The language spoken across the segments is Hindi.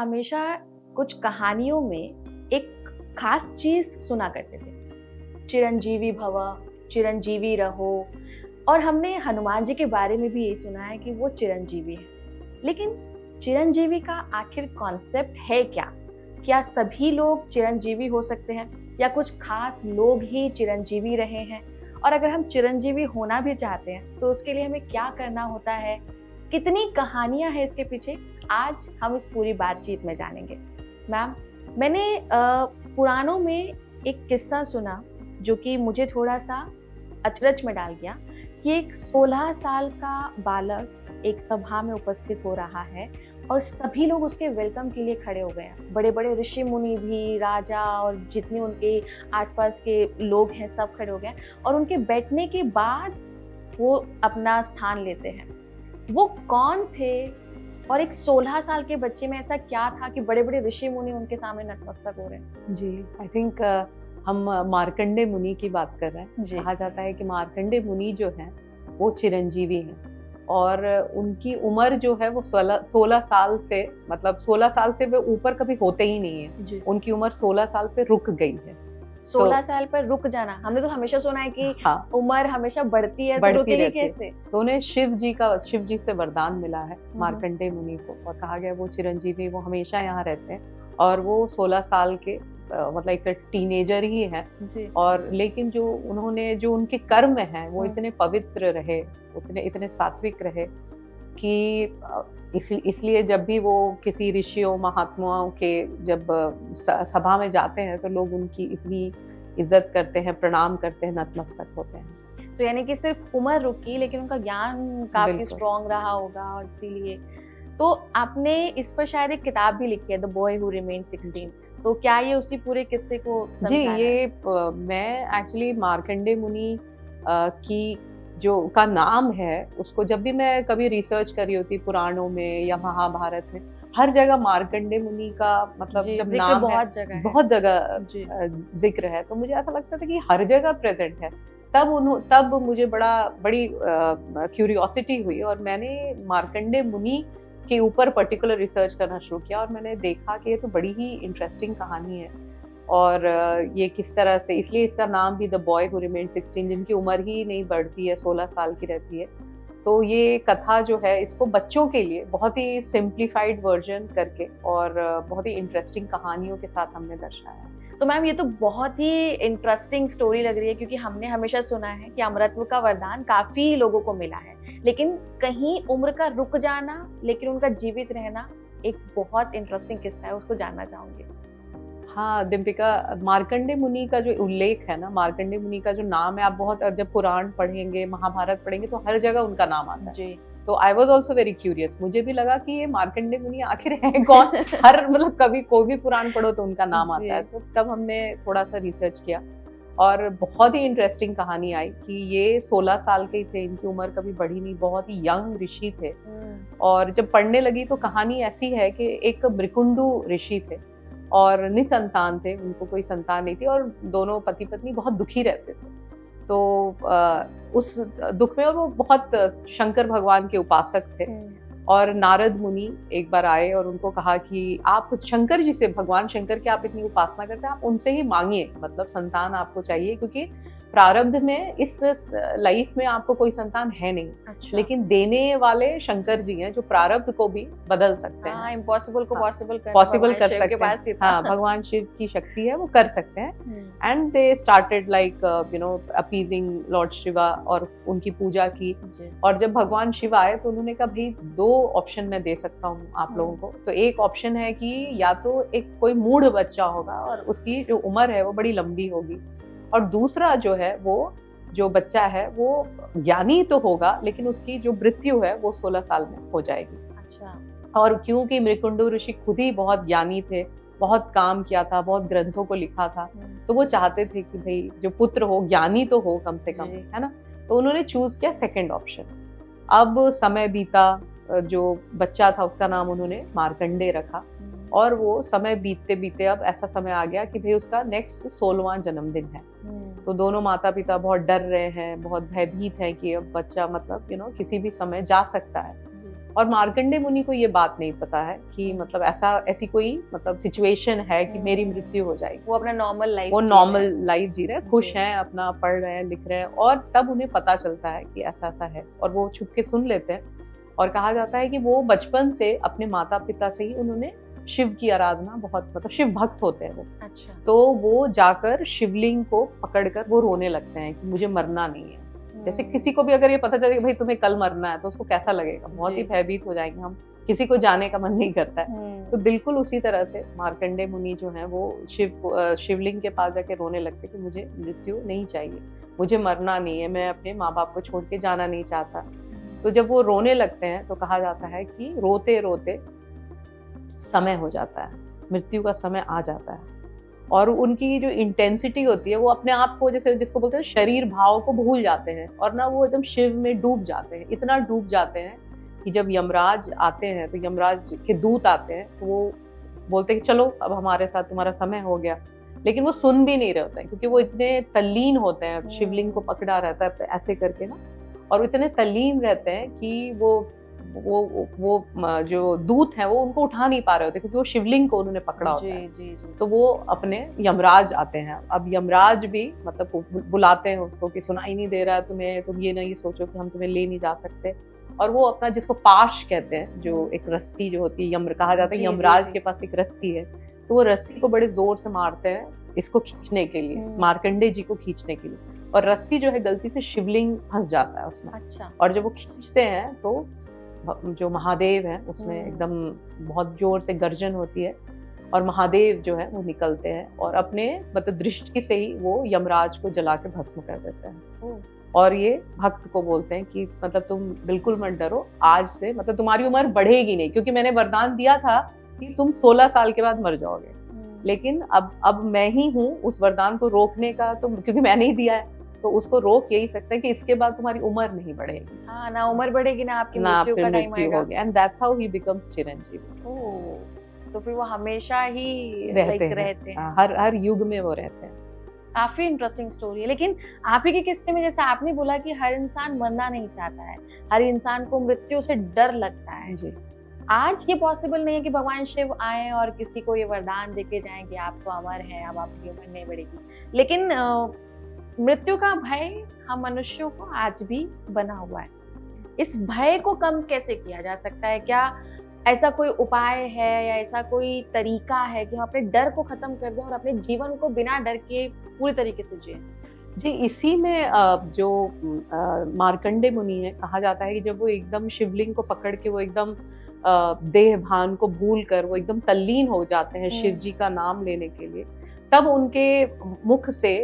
हमेशा कुछ कहानियों में एक खास चीज सुना करते थे, चिरंजीवी भव, चिरंजीवी रहो। और हमने हनुमान जी के बारे में भी यही सुना है कि वो चिरंजीवी है। लेकिन चिरंजीवी का आखिर कॉन्सेप्ट है क्या? क्या सभी लोग चिरंजीवी हो सकते हैं या कुछ खास लोग ही चिरंजीवी रहे हैं? और अगर हम चिरंजीवी होना भी चाहते हैं तो उसके लिए हमें क्या करना होता है? कितनी कहानियां हैं इसके पीछे? आज हम इस पूरी बातचीत में जानेंगे। मैम, मैंने पुराणों में एक किस्सा सुना जो कि मुझे थोड़ा सा अचरज में डाल गया कि एक 16 साल का बालक एक सभा में उपस्थित हो रहा है और सभी लोग उसके वेलकम के लिए खड़े हो गए हैं। बड़े बड़े ऋषि मुनि भी, राजा और जितने उनके आसपास के लोग हैं सब खड़े हो गए और उनके बैठने के बाद वो अपना स्थान लेते हैं। वो कौन थे और एक 16 साल के बच्चे में ऐसा क्या था कि बड़े बड़े ऋषि मुनि उनके सामने नतमस्तक हो रहे हैं? जी, आई थिंक हम मार्कंडे मुनि की बात कर रहे हैं। जी। कहा जाता है कि मार्कंडे मुनि जो हैं वो चिरंजीवी हैं और उनकी उम्र जो है वो 16 साल से, मतलब 16 साल से वे ऊपर कभी होते ही नहीं है। जी। उनकी उम्र 16 साल पे रुक गई है। 16 साल पर रुक जाना, हमने तो हमेशा सुना है कि हाँ, उम्र हमेशा बढ़ती है, तो बढ़ती रुकेगी रहती है। कैसे? तो उन्हें शिव जी से वरदान मिला है मार्कंडे मुनि को, और कहा गया वो चिरंजीवी, वो हमेशा यहाँ रहते हैं। और वो 16 साल के मतलब एक टीनेजर ही है। जी। और लेकिन जो उन्होंने, जो उनके कर्म हैं वो इतने पवित्र रहे, इतने सात्विक रहे कि इसलिए जब भी वो किसी ऋषियों महात्माओं के जब सभा में जाते हैं तो लोग उनकी इतनी इज्जत करते हैं, प्रणाम करते हैं, नतमस्तक होते हैं। तो यानी कि सिर्फ उम्र रुकी लेकिन उनका ज्ञान काफी बिल्कुल। स्ट्रॉन्ग रहा होगा और इसीलिए। तो आपने इस पर शायद एक किताब भी लिखी है, द बॉय हु रिमेन्ड 16। तो क्या ये उसी पूरे किस्से को जी, समझा रहा है? ये मैं एक्चुअली मार्कंडे मुनि की जो का नाम है उसको जब भी मैं कभी रिसर्च कर रही होती पुराणों में या महाभारत में, हर जगह मार्कंडे मुनि का मतलब जी, जब जिक्र नाम है बहुत जगह है। जी। जिक्र है, तो मुझे ऐसा लगता था कि हर जगह प्रेजेंट है। तब मुझे बड़ी क्यूरियोसिटी हुई और मैंने मार्कंडे मुनि के ऊपर पर्टिकुलर रिसर्च करना शुरू किया और मैंने देखा कि ये तो बड़ी ही इंटरेस्टिंग कहानी है। और ये किस तरह से, इसलिए इसका नाम भी द बॉय हु रिमेन्ड 16, जिनकी उम्र ही नहीं बढ़ती है, 16 साल की रहती है। तो ये कथा जो है इसको बच्चों के लिए बहुत ही सिंप्लीफाइड वर्जन करके और बहुत ही इंटरेस्टिंग कहानियों के साथ हमने दर्शाया। तो मैम, ये तो बहुत ही इंटरेस्टिंग स्टोरी लग रही है क्योंकि हमने हमेशा सुना है कि अमरत्व का वरदान काफी लोगों को मिला है, लेकिन कहीं उम्र का रुक जाना लेकिन उनका जीवित रहना एक बहुत इंटरेस्टिंग किस्सा है, उसको जानना चाहूंगी। हाँ डिम्पिका, मार्कंडे मुनि का जो उल्लेख है ना, मार्कंडे मुनि का जो नाम है, आप बहुत जब पुराण पढ़ेंगे, महाभारत पढ़ेंगे तो हर जगह उनका नाम आता है। जी। तो I was also very curious, मुझे भी लगा कि ये मार्कंडे मुनि आखिर है कौन। हर मतलब कभी कोई भी पुराण पढ़ो तो उनका नाम आता है। तो तब हमने थोड़ा सा रिसर्च किया और बहुत ही इंटरेस्टिंग कहानी आई कि ये 16 साल के ही थे, इनकी उम्र कभी बढ़ी नहीं, बहुत ही यंग ऋषि थे। और जब पढ़ने लगी तो कहानी ऐसी है कि एक मृकुंडु ऋषि थे और निसंतान थे, उनको कोई संतान नहीं थी और दोनों पति पत्नी बहुत दुखी रहते थे। तो उस दुख में, और वो बहुत शंकर भगवान के उपासक थे। और नारद मुनि एक बार आए और उनको कहा कि आप शंकर जी से, भगवान शंकर की आप इतनी उपासना करते हैं, आप उनसे ही मांगिए, मतलब संतान आपको चाहिए, क्योंकि प्रारब्ध में इस लाइफ में आपको कोई संतान है नहीं। अच्छा। लेकिन देने वाले शंकर जी हैं जो प्रारब्ध को भी बदल सकते हैं। इम्पॉसिबल को पॉसिबल कर सकते हैं। हाँ, भगवान शिव की शक्ति है, वो कर सकते हैं। And they started like appeasing lord Shiva और उनकी पूजा की। और जब भगवान शिव आए तो उन्होंने कहा भाई 2 ऑप्शन मैं दे सकता हूँ आप लोगों को। तो एक ऑप्शन है कि या तो एक कोई मूढ़ बच्चा होगा और उसकी जो उम्र है वो बड़ी लंबी होगी, और दूसरा जो है वो जो बच्चा है वो ज्ञानी तो होगा लेकिन उसकी जो मृत्यु है वो 16 साल में हो जाएगी। अच्छा। और क्योंकि मृकुंडु ऋषि खुद ही बहुत ज्ञानी थे, बहुत काम किया था, बहुत ग्रंथों को लिखा था, तो वो चाहते थे कि भाई जो पुत्र हो ज्ञानी तो हो कम से कम, है ना। तो उन्होंने चूज किया सेकंड ऑप्शन। अब समय बीता, जो बच्चा था उसका नाम उन्होंने मार्कंडे रखा, और वो समय बीतते बीतते अब ऐसा समय आ गया कि भाई उसका नेक्स्ट 16वां जन्मदिन है। तो दोनों माता पिता बहुत डर रहे हैं, बहुत भयभीत हैं कि अब बच्चा मतलब किसी भी समय जा सकता है। और मार्कंडे मुनि को ये बात नहीं पता है कि मतलब ऐसी कोई मतलब सिचुएशन है कि मेरी मृत्यु हो जाएगी। वो अपना नॉर्मल लाइफ जी रहे हैं, खुश हैं, अपना पढ़ रहे हैं, लिख रहे हैं, और तब उन्हें पता चलता है कि ऐसा ऐसा है, और वो छुप के सुन लेते हैं। और कहा जाता है कि वो बचपन से अपने माता पिता से ही उन्होंने शिव की आराधना बहुत, मतलब शिव भक्त होते हैं वो। अच्छा। तो वो जाकर शिवलिंग को पकड़कर वो रोने लगते हैं कि मुझे मरना नहीं है। जैसे किसी को भी अगर ये पता चले कि भाई तुम्हें कल मरना है, तो उसको कैसा लगेगा, बहुत ही भयभीत हो जाएंगे हम, किसी को जाने का मन नहीं करता है। तो बिल्कुल उसी तरह से मार्कंडे मुनि जो है वो शिवलिंग के पास जाके रोने लगते कि मुझे मृत्यु नहीं चाहिए, मुझे मरना नहीं है, मैं अपने माँ बाप को छोड़ के जाना नहीं चाहता। तो जब वो रोने लगते हैं तो कहा जाता है कि रोते रोते समय हो जाता है, मृत्यु का समय आ जाता है, और उनकी जो इंटेंसिटी होती है वो अपने आप को, जैसे जिसको बोलते हैं शरीर भाव को भूल जाते हैं, और ना वो एकदम शिव में डूब जाते हैं, इतना डूब जाते हैं कि जब यमराज आते हैं तो यमराज के दूत आते हैं तो वो बोलते हैं कि चलो अब हमारे साथ तुम्हारा समय हो गया, लेकिन वो सुन भी नहीं रहे होते हैं क्योंकि वो इतने तल्लीन होते हैं, शिवलिंग को पकड़ा रहता है ऐसे करके ना, और वो इतने तल्लीन रहते हैं कि वो जो दूत है वो उनको उठा नहीं पा रहे होते क्योंकि वो शिवलिंग को उन्होंने पकड़ा होता है। जी। तो वो अपने यमराज आते हैं, अब यमराज भी मतलब बुलाते हैं उसको कि सुनाई नहीं दे रहा है तुम्हें, तुम ये नहीं सोचो कि हम तुम्हें ले नहीं जा सकते, और वो अपना, जिसको पाश कहते हैं, जो एक रस्सी जो होती है, कहा जाता है यमराज के पास एक रस्सी है, तो वो रस्सी को बड़े जोर से मारते हैं इसको खींचने के लिए, मार्कंडे जी को खींचने के लिए, और रस्सी जो है गलती से शिवलिंग फंस जाता है उसमें। अच्छा। और जब वो खींचते हैं तो जो महादेव है उसमें एकदम बहुत जोर से गर्जन होती है, और महादेव जो है वो निकलते हैं और अपने मतलब दृष्टि से ही वो यमराज को जला के भस्म कर देते हैं। और ये भक्त को बोलते हैं कि मतलब तुम बिल्कुल मत डरो, आज से मतलब तुम्हारी उम्र बढ़ेगी नहीं, क्योंकि मैंने वरदान दिया था कि तुम 16 साल के बाद मर जाओगे, लेकिन अब मैं ही हूँ उस वरदान को रोकने का, तो क्योंकि मैंने ही दिया है तो उसको रोक यही सकते हैं कि इसके बाद तुम्हारी उम्र नहीं बढ़ेगी। हाँ, ना उम्र बढ़ेगी ना आपकी मृत्यु का टाइम आएगा। And that's how he becomes चिरंजीवी। ओह, तो फिर वो हमेशा ही रहते हैं। हर युग में वो रहते हैं। काफी इंटरेस्टिंग स्टोरी है। लेकिन आप ही के किस्से में जैसे आपने बोला कि हर इंसान मरना नहीं चाहता है, हर इंसान को मृत्यु से डर लगता है जी। आज ये पॉसिबल नहीं है कि भगवान शिव आए और किसी को ये वरदान देके जाएं कि आप तो अमर हैं, अब आपकी उम्र नहीं बढ़ेगी, लेकिन मृत्यु का भय हम मनुष्यों को आज भी बना हुआ है। इस भय को कम कैसे किया जा सकता है? क्या ऐसा कोई उपाय है या ऐसा कोई तरीका है कि हम अपने डर को खत्म कर दें और अपने जीवन को बिना डर के पूरी तरीके से जिएं? जी, इसी में जो मार्कंडे मुनि है, कहा जाता है कि जब वो एकदम शिवलिंग को पकड़ के वो एकदम देह भान को भूल कर वो एकदम तल्लीन हो जाते हैं शिव जी का नाम लेने के लिए, तब उनके मुख से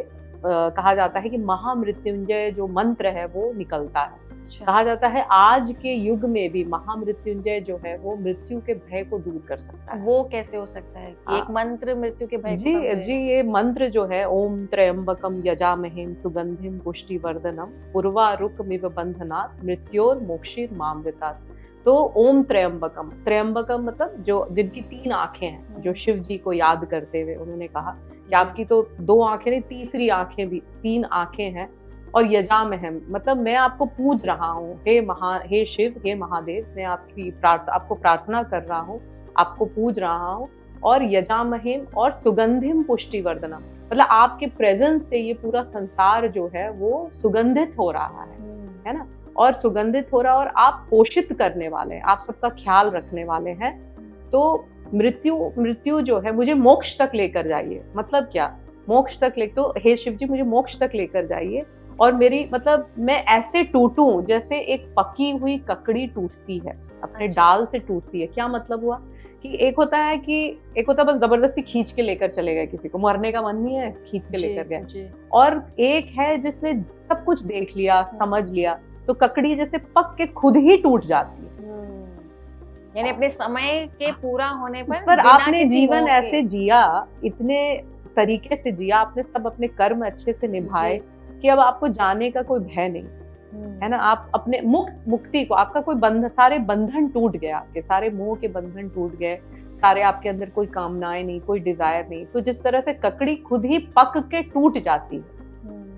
कहा जाता है कि महामृत्युंजय जो मंत्र है वो निकलता है। कहा जाता है आज के युग में भी महामृत्युंजय जो है वो मृत्यु के भय को दूर कर सकता है। वो कैसे हो सकता है? एक मंत्र मृत्यु के भय जी, ये मंत्र जो है ओम त्र्यंबकम यजामहे सुगंधिम पुष्टिवर्धनम उर्वारुकमिव बंधनात् मृत्योर मोक्षिर मामृतात्। तो ओम त्र्यंबकम, त्र्यंबकम मतलब जो जिनकी 3 आंखें हैं, जो शिव जी को याद करते हुए उन्होंने कहा कि आपकी तो 2 आंखें नहीं, तीसरी आंखें भी, 3 आंखें हैं, और यजामहम मतलब मैं आपको पूज रहा हूँ, हे शिव, हे महादेव, मैं आपको प्रार्थना कर रहा हूँ, आपको पूज रहा हूँ, और यजामहिम और सुगंधिम पुष्टिवर्धनम मतलब आपके प्रेजेंस से ये पूरा संसार जो है वो सुगंधित हो रहा है ना, और सुगंधित हो रहा, और आप पोषित करने वाले हैं, आप सबका ख्याल रखने वाले हैं। तो मृत्यु जो है मुझे मोक्ष तक लेकर जाइए। मतलब क्या? मोक्ष तक तो हे शिव जी मुझे मोक्ष तक लेकर जाइए, और मेरी मतलब मैं ऐसे टूटूं जैसे एक पकी हुई ककड़ी टूटती है, अपने डाल से टूटती है। क्या मतलब हुआ कि एक होता बस जबरदस्ती खींच के लेकर चले गए, किसी को मरने का मन नहीं है, खींच के लेकर गए, और एक है जिसने सब कुछ देख लिया, समझ लिया, तो ककड़ी जैसे पक के खुद ही टूट जाती है। यानी अपने समय के पूरा होने पर आपने जीवन ऐसे जिया, इतने तरीके से जिया, आपने सब अपने कर्म अच्छे से निभाए कि अब आपको जाने का कोई भय नहीं है ना। आप अपने मुक्ति को, आपका कोई सारे बंधन टूट गए, आपके सारे मोह के बंधन टूट गए, सारे आपके अंदर कोई कामनाएं नहीं, कोई डिजायर नहीं। तो जिस तरह से ककड़ी खुद ही पक के टूट जाती है,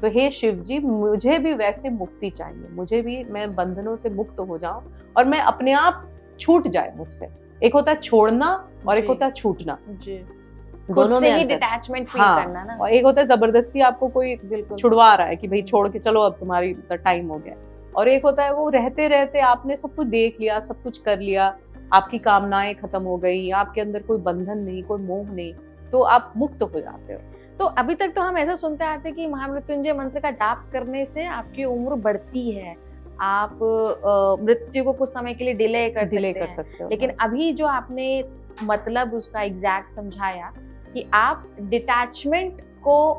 तो हे शिव जी मुझे भी वैसे मुक्ति चाहिए, मुझे भी मैं बंधनों से मुक्त हो जाऊं और मैं अपने आप छूट जाए मुझसे। एक होता है छोड़ना और एक जी। होता है छूटना, जी, दोनों खुद में से ही अंतर। डिटैचमेंट फील हाँ, करना ना। और एक होता है जबरदस्ती आपको कोई बिल्कुल। छुड़वा रहा है कि भाई छोड़ के चलो, अब तुम्हारी टाइम हो गया। और एक होता है वो रहते रहते आपने सब कुछ देख लिया, सब कुछ कर लिया, आपकी कामनाएं खत्म हो गई, आपके अंदर कोई बंधन नहीं, कोई मोह नहीं, तो आप मुक्त हो जाते हो। तो अभी तक तो हम ऐसा सुनते आते हैं कि महामृत्युंजय मंत्र का जाप करने से आपकी उम्र बढ़ती है, आप मृत्यु को कुछ समय के लिए डिले कर सकते हैं। लेकिन अभी जो आपने मतलब उसका एग्जैक्ट समझाया कि आप डिटैचमेंट को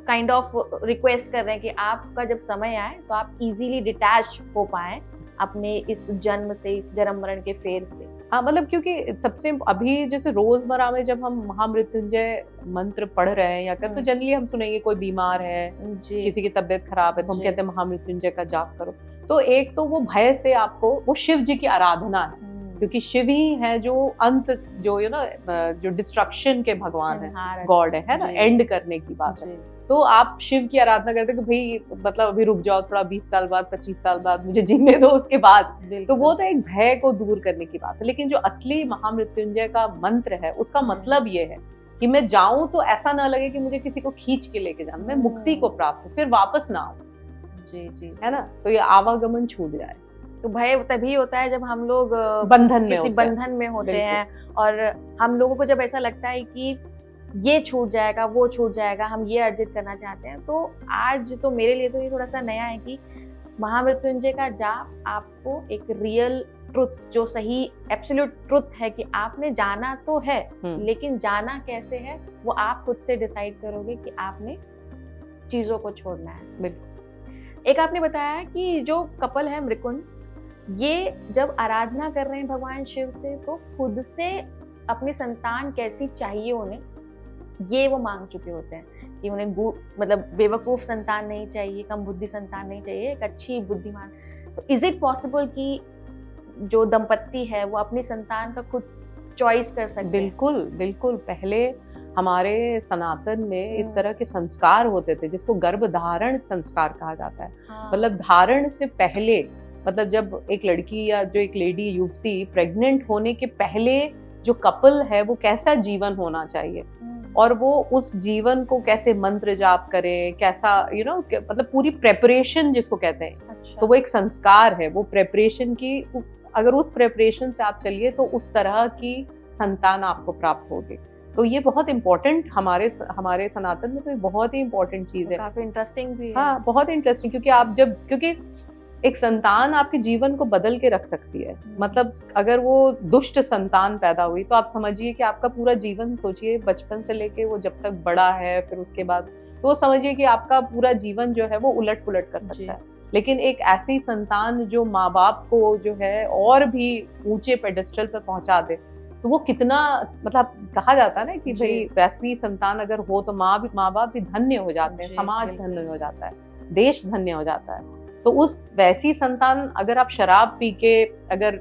काइंड ऑफ रिक्वेस्ट कर रहे हैं कि आपका जब समय आए तो आप इजीली डिटैच हो पाए अपने इस जन्म से, इस जन्म मरण के फेर से। हाँ, मतलब क्योंकि सबसे अभी जैसे रोजमर्रा में जब हम महामृत्युंजय मंत्र पढ़ रहे हैं या कर, तो जनरली हम सुनेंगे कोई बीमार है, किसी की तबीयत खराब है, तो हम कहते हैं महामृत्युंजय का जाप करो। तो एक तो वो भय से आपको, वो शिव जी की आराधना है, क्योंकि शिव ही है जो अंत, जो जो डिस्ट्रक्शन के भगवान है, गॉड है ना, एंड करने की बात है। तो आप शिव की आराधना करते कि भाई मतलब अभी रुक जाओ थोड़ा, 20 साल बाद, 25 साल बाद मुझे जीने दो उसके बाद। तो वो तो एक भय को दूर करने की बात है। लेकिन जो असली महामृत्युंजय का मंत्र है, उसका मतलब ये है कि मैं जाऊं तो ऐसा ना लगे कि मुझे किसी को खींच के लेके जाना, मैं मुक्ति को प्राप्त हूँ, फिर वापस ना आऊं। जी जी, है ना, तो ये आवागमन छूट जाए। तो भय तभी होता है जब हम लोग किसी बंधन में होते हैं, और हम लोगों को जब ऐसा लगता है कि ये छूट जाएगा, वो छूट जाएगा, हम ये अर्जित करना चाहते हैं। तो आज तो मेरे लिए तो ये थोड़ा सा नया है कि महामृत्युंजय का जाप आपको एक रियल ट्रुथ, जो सही एब्सोल्यूट ट्रुथ है कि आपने जाना तो है, लेकिन जाना कैसे है वो आप खुद से डिसाइड करोगे कि आपने चीजों को छोड़ना है। बिल्कुल। एक आपने बताया कि जो कपल है मृकुंड, ये जब आराधना कर रहे हैं भगवान शिव से, तो खुद से अपनी संतान कैसी चाहिए उन्हें, ये वो मांग चुके होते हैं कि उन्हें मतलब बेवकूफ संतान नहीं चाहिए, कम बुद्धि संतान नहीं चाहिए, एक अच्छी बुद्धिमान। तो इज इट पॉसिबल कि जो दंपत्ति है वो अपनी संतान का खुद चॉइस कर सकते हैं? बिल्कुल बिल्कुल। पहले हमारे सनातन में इस तरह के संस्कार होते थे, जिसको गर्भधारण संस्कार कहा जाता है। मतलब धारण से पहले, मतलब जब एक लड़की या जो एक लेडी, युवती प्रेग्नेंट होने के पहले जो कपल है वो कैसा जीवन होना चाहिए, और वो उस जीवन को कैसे मंत्र जाप करे, कैसा मतलब पूरी प्रेपरेशन जिसको कहते हैं। अच्छा। तो वो एक संस्कार है, वो प्रेपरेशन की, अगर उस प्रेपरेशन से आप चलिए तो उस तरह की संतान आपको प्राप्त होगी। तो ये बहुत इंपॉर्टेंट, हमारे सनातन में तो ये बहुत ही इंपॉर्टेंट चीज है। काफी इंटरेस्टिंग भी है। हाँ, बहुत इंटरेस्टिंग, क्योंकि आप क्योंकि एक संतान आपके जीवन को बदल के रख सकती है। मतलब अगर वो दुष्ट संतान पैदा हुई तो आप समझिए कि आपका पूरा जीवन, सोचिए बचपन से लेके वो जब तक बड़ा है, फिर उसके बाद, तो समझिए कि आपका पूरा जीवन जो है वो उलट पुलट कर सकता है। लेकिन एक ऐसी संतान जो माँ बाप को जो है और भी ऊंचे पेडेस्टल पर पहुंचा दे, तो वो कितना, मतलब कहा जाता है ना कि भाई वैसी संतान अगर हो तो माँ बाप भी धन्य हो जाते हैं, समाज धन्य हो जाता है, देश धन्य हो जाता है। तो उस वैसी संतान, अगर आप शराब पी के अगर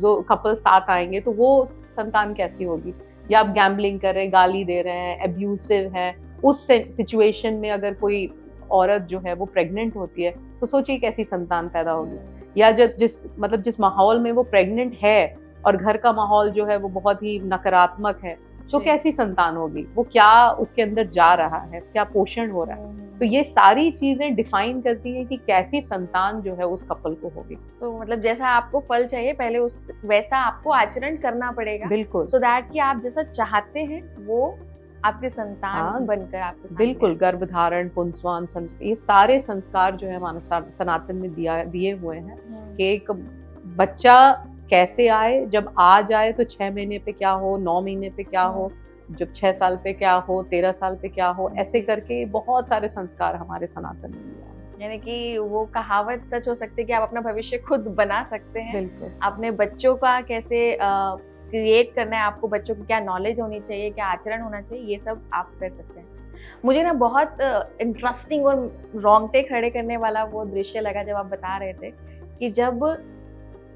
दो कपल साथ आएंगे तो वो संतान कैसी होगी? या आप गैम्बलिंग कर रहे हैं, गाली दे रहे हैं, एब्यूसिव है, उस सिचुएशन में अगर कोई औरत जो है वो प्रेग्नेंट होती है तो सोचिए कैसी संतान पैदा होगी। या जब जिस माहौल में वो प्रेग्नेंट है और घर का माहौल जो है वो बहुत ही नकारात्मक है, तो कैसी संतान होगी, वो क्या उसके अंदर जा रहा है, क्या पोषण हो रहा है। तो ये सारी चीजें डिफाइन करती हैं कि कैसी संतान जो है उस कपल को होगी। तो मतलब जैसा आपको फल चाहिए, पहले वैसा आपको आचरण करना पड़ेगा। बिल्कुल। सो दैट कि आप जैसा चाहते हैं वो आपके संतान बनकर आपके सामने। बिल्कुल। गर्भधारण, पुंसवान, ये सारे संस्कार जो है हमारे सनातन में दिए हुए हैं कि एक बच्चा कैसे आए, जब आ जाए तो 6 महीने पे क्या हो, 9 महीने पे क्या हो, जब 6 साल पे क्या हो, 13 साल पे क्या हो, ऐसे करके बहुत सारे संस्कार हमारे सनातन में दिया है। यानी कि वो कहावत सच हो सकती है कि आप अपना भविष्य खुद बना सकते हैं। बिल्कुल। अपने बच्चों का कैसे क्रिएट करना है, आपको बच्चों की क्या नॉलेज होनी चाहिए, क्या आचरण होना चाहिए, ये सब आप कर सकते हैं। मुझे ना बहुत इंटरेस्टिंग और रोंगटे खड़े करने वाला वो दृश्य लगा जब आप बता रहे थे कि जब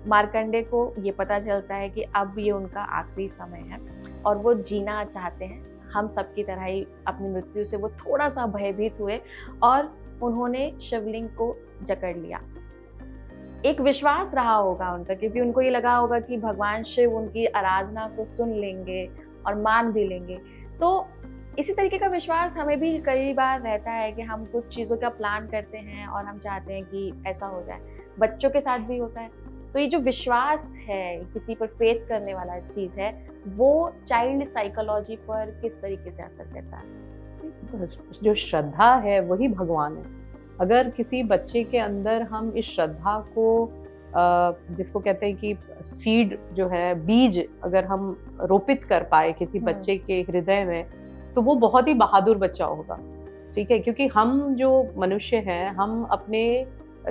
मार्कंडे को ये पता चलता है कि अब ये उनका आखिरी समय है और वो जीना चाहते हैं, हम सबकी तरह ही अपनी मृत्यु से वो थोड़ा सा भयभीत हुए और उन्होंने शिवलिंग को जकड़ लिया। एक विश्वास रहा होगा उनका, क्योंकि उनको ये लगा होगा कि भगवान शिव उनकी आराधना को सुन लेंगे और मान भी लेंगे। तो इसी तरीके का विश्वास हमें भी कई बार रहता है कि हम कुछ चीज़ों का प्लान करते हैं और हम चाहते हैं कि ऐसा हो जाए। बच्चों के साथ भी होता है। तो ये जो विश्वास है, किसी पर फेथ करने वाला चीज़ है, वो चाइल्ड साइकोलॉजी पर किस तरीके से असर करता है? जो श्रद्धा है वही भगवान है। अगर किसी बच्चे के अंदर हम इस श्रद्धा को जिसको कहते हैं कि सीड जो है, बीज अगर हम रोपित कर पाए किसी बच्चे के हृदय में, तो वो बहुत ही बहादुर बच्चा होगा। ठीक है, क्योंकि हम जो मनुष्य हैं, हम अपने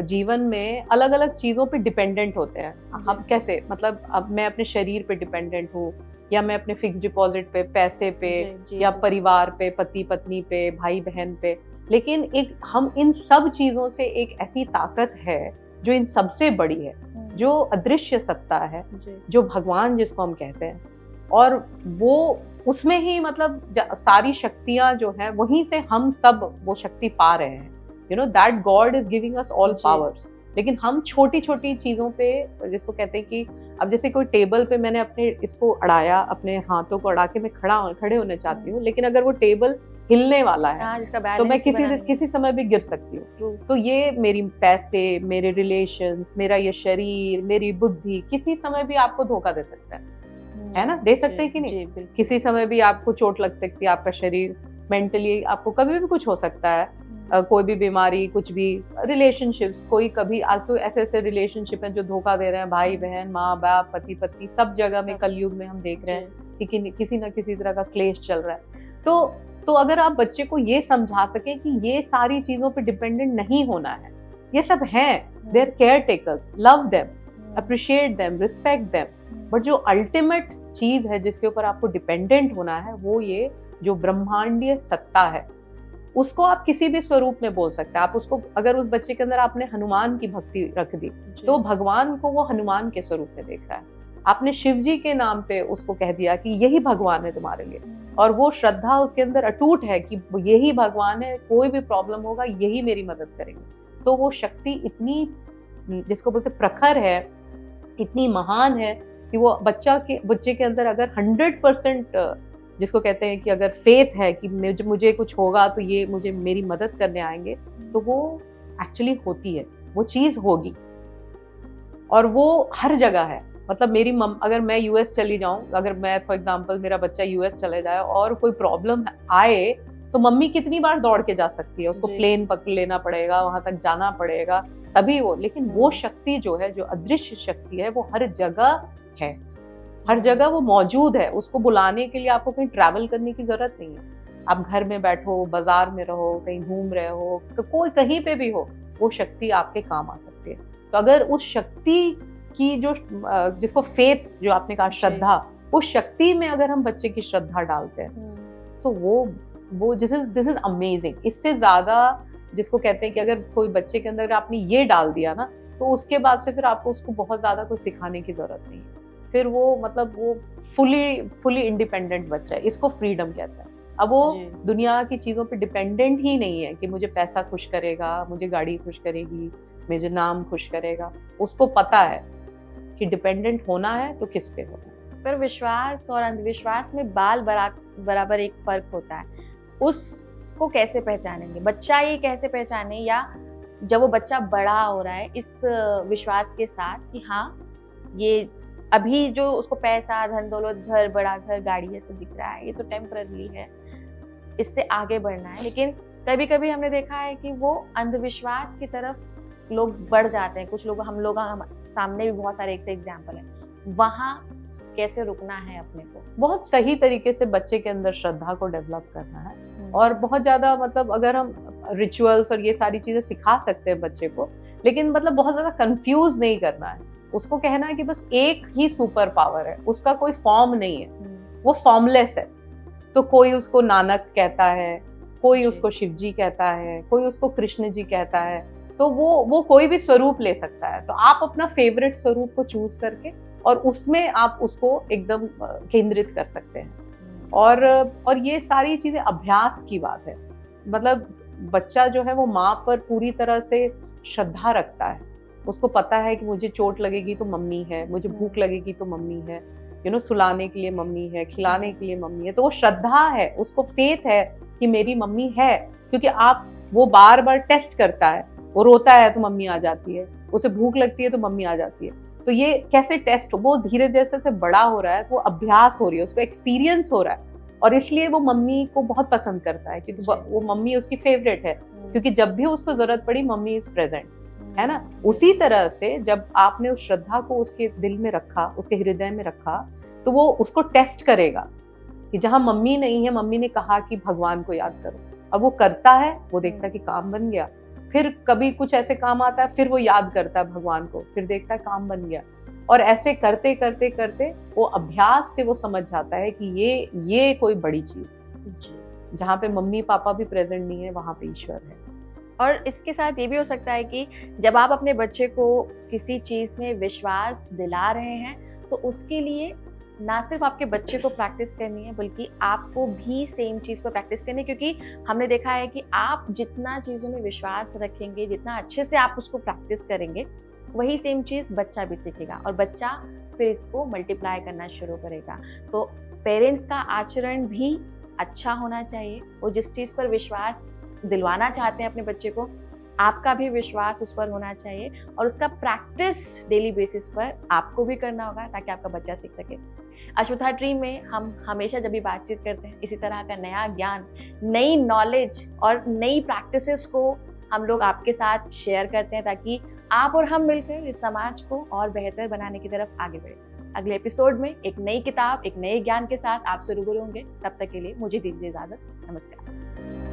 जीवन में अलग अलग चीज़ों पे डिपेंडेंट होते हैं। हम कैसे, मतलब अब मैं अपने शरीर पे डिपेंडेंट हूँ, या मैं अपने फिक्स डिपॉजिट पे, पैसे पे, या परिवार पे, पति पत्नी पे, भाई बहन पे। लेकिन एक हम इन सब चीज़ों से एक ऐसी ताकत है जो इन सबसे बड़ी है, जो अदृश्य सत्ता है, जो भगवान जिसको हम कहते हैं। और वो उसमें ही मतलब सारी शक्तियाँ जो हैं, वहीं से हम सब वो शक्ति पा रहे हैं। You know that God is giving us all powers. लेकिन हम छोटी छोटी चीज़ों पे, जिसको कहते हैं कि अब जैसे कोई टेबल पे मैंने अपने इसको अड़ाया, अपने हाथों को अड़ा के मैं खड़े होने चाहती हूँ, लेकिन अगर वो टेबल हिलने वाला है तो मैं किसी समय भी गिर सकती हूँ। तो ये मेरी पैसे, मेरे रिलेशंस, मेरा ये शरीर, मेरी बुद्धि किसी समय भी आपको धोखा दे सकता है ना? दे सकते हैं कि नहीं? किसी समय भी आपको चोट लग सकती है, आपका शरीर मेंटली आपको कभी भी कुछ हो सकता है। कोई भी बीमारी, कुछ भी, रिलेशनशिप्स, कोई कभी, आज तो ऐसे ऐसे रिलेशनशिप हैं जो धोखा दे रहे हैं, भाई बहन, माँ बाप, पति पत्नी, सब जगह में कलयुग में हम देख रहे हैं कि किसी ना किसी तरह का क्लेश चल रहा है। तो अगर आप बच्चे को ये समझा सके कि ये सारी चीजों पे डिपेंडेंट नहीं होना है, ये सब हैं, they are caretakers, love them, appreciate them, respect them, but जो अल्टीमेट चीज है जिसके ऊपर आपको डिपेंडेंट होना है, वो ये जो ब्रह्मांडीय सत्ता है, उसको आप किसी भी स्वरूप में बोल सकते हैं। आप उसको, अगर उस बच्चे के अंदर आपने हनुमान की भक्ति रख दी, तो भगवान को वो हनुमान के स्वरूप में देख रहा है। आपने शिव जी के नाम पे उसको कह दिया कि यही भगवान है तुम्हारे लिए, और वो श्रद्धा उसके अंदर अटूट है कि यही भगवान है, कोई भी प्रॉब्लम होगा यही मेरी मदद करेंगे। तो वो शक्ति इतनी, जिसको बोलते प्रखर है, इतनी महान है कि वो बच्चे के अंदर अगर 100% जिसको कहते हैं कि अगर फेथ है कि मुझे कुछ होगा तो ये मुझे मेरी मदद करने आएंगे, तो वो एक्चुअली होती है, वो चीज़ होगी। और वो हर जगह है। मतलब अगर मैं यूएस चली जाऊं, अगर मैं फॉर एग्जांपल मेरा बच्चा यूएस चले जाए और कोई प्रॉब्लम आए, तो मम्मी कितनी बार दौड़ के जा सकती है? उसको प्लेन पकड़ लेना पड़ेगा, वहां तक जाना पड़ेगा, तभी वो। लेकिन वो शक्ति जो है, जो अदृश्य शक्ति है, वो हर जगह है, हर जगह वो मौजूद है। उसको बुलाने के लिए आपको कहीं ट्रैवल करने की जरूरत नहीं है। आप घर में बैठो, बाजार में रहो, कहीं घूम रहे हो, कोई कहीं पे भी हो, वो शक्ति आपके काम आ सकती है। तो अगर उस शक्ति की जो, जिसको फेथ, जो आपने कहा श्रद्धा, उस शक्ति में अगर हम बच्चे की श्रद्धा डालते हैं, तो वो दिस इज अमेजिंग। इससे ज्यादा, जिसको कहते हैं कि अगर कोई बच्चे के अंदर आपने ये डाल दिया ना, तो उसके बाद से फिर आपको उसको बहुत ज्यादा कुछ सिखाने की जरूरत नहीं है। फिर वो मतलब वो फुली इंडिपेंडेंट बच्चा है। इसको फ्रीडम कहता है। अब वो दुनिया की चीजों पे डिपेंडेंट ही नहीं है कि मुझे पैसा खुश करेगा, मुझे गाड़ी खुश करेगी, मुझे नाम खुश करेगा। उसको पता है कि डिपेंडेंट होना है तो किस पे होना है। पर विश्वास और अंधविश्वास में बराबर एक फर्क होता है। उसको कैसे पहचानेंगे? बच्चा ये कैसे पहचाने, या जब वो बच्चा बड़ा हो रहा है इस विश्वास के साथ कि हाँ, ये अभी जो उसको पैसा, धन दौलत, घर, बड़ा घर, गाड़ी, ये सब दिख रहा है, ये तो टेम्पररी है, इससे आगे बढ़ना है। लेकिन कभी कभी हमने देखा है कि वो अंधविश्वास की तरफ लोग बढ़ जाते हैं। कुछ लोग, हम सामने भी बहुत सारे एक से एग्जाम्पल है। वहाँ कैसे रुकना है अपने को? बहुत सही तरीके से बच्चे के अंदर श्रद्धा को डेवलप करना है। और बहुत ज्यादा, मतलब अगर हम रिचुअल्स और ये सारी चीजें सिखा सकते हैं बच्चे को, लेकिन मतलब बहुत ज्यादा कंफ्यूज नहीं करना है। उसको कहना है कि बस एक ही सुपर पावर है, उसका कोई फॉर्म नहीं है, वो फॉर्मलेस है। तो कोई उसको नानक कहता है, कोई उसको शिव जी कहता है, कोई उसको कृष्ण जी कहता है। तो वो कोई भी स्वरूप ले सकता है। तो आप अपना फेवरेट स्वरूप को चूज करके और उसमें आप उसको एकदम केंद्रित कर सकते हैं। और ये सारी चीजें अभ्यास की बात है। मतलब बच्चा जो है वो माँ पर पूरी तरह से श्रद्धा रखता है, उसको पता है कि मुझे चोट लगेगी तो मम्मी है, मुझे भूख लगेगी तो मम्मी है, सुलाने के लिए मम्मी है, खिलाने के लिए मम्मी है। तो वो श्रद्धा है, उसको फेथ है कि मेरी मम्मी है। क्योंकि वो बार बार टेस्ट करता है, वो रोता है तो मम्मी आ जाती है, उसे भूख लगती है तो मम्मी आ जाती है। तो ये कैसे टेस्ट, वो धीरे जैसे से बड़ा हो रहा है, वो अभ्यास हो रही है, उसको एक्सपीरियंस हो रहा है, और इसलिए वो मम्मी को बहुत पसंद करता है, क्योंकि वो मम्मी उसकी फेवरेट है, क्योंकि जब भी उसको जरूरत पड़ी मम्मी इज प्रेजेंट, है ना। उसी तरह से जब आपने उस श्रद्धा को उसके दिल में रखा, उसके हृदय में रखा, तो वो उसको टेस्ट करेगा कि जहां मम्मी नहीं है, मम्मी ने कहा कि भगवान को याद करो, अब वो करता है, वो देखता है कि काम बन गया। फिर कभी कुछ ऐसे काम आता है, फिर वो याद करता है भगवान को, फिर देखता है काम बन गया। और ऐसे करते करते करते वो अभ्यास से वो समझ जाता है कि ये कोई बड़ी चीज है, जहाँ पे मम्मी पापा भी प्रेजेंट नहीं है, वहां पे ईश्वर है। और इसके साथ ये भी हो सकता है कि जब आप अपने बच्चे को किसी चीज में विश्वास दिला रहे हैं, तो उसके लिए ना सिर्फ आपके बच्चे को प्रैक्टिस करनी है, बल्कि आपको भी सेम चीज़ पर प्रैक्टिस करनी है। क्योंकि हमने देखा है कि आप जितना चीज़ों में विश्वास रखेंगे, जितना अच्छे से आप उसको प्रैक्टिस करेंगे, वही सेम चीज़ बच्चा भी सीखेगा, और बच्चा फिर इसको मल्टीप्लाई करना शुरू करेगा। तो पेरेंट्स का आचरण भी अच्छा होना चाहिए। वो जिस चीज़ पर विश्वास दिलवाना चाहते हैं अपने बच्चे को, आपका भी विश्वास उस पर होना चाहिए, और उसका प्रैक्टिस डेली बेसिस पर आपको भी करना होगा, ताकि आपका बच्चा सीख सके। अश्वत्था ट्री में हम हमेशा जब भी बातचीत करते हैं, इसी तरह का नया ज्ञान, नई नॉलेज और नई प्रैक्टिसेस को हम लोग आपके साथ शेयर करते हैं, ताकि आप और हम मिलकर इस समाज को और बेहतर बनाने की तरफ आगे बढ़ें। अगले एपिसोड में एक नई किताब, एक नए ज्ञान के साथ आपसे रूबरू होंगे। तब तक के लिए मुझे दीजिए इजाजत। नमस्कार।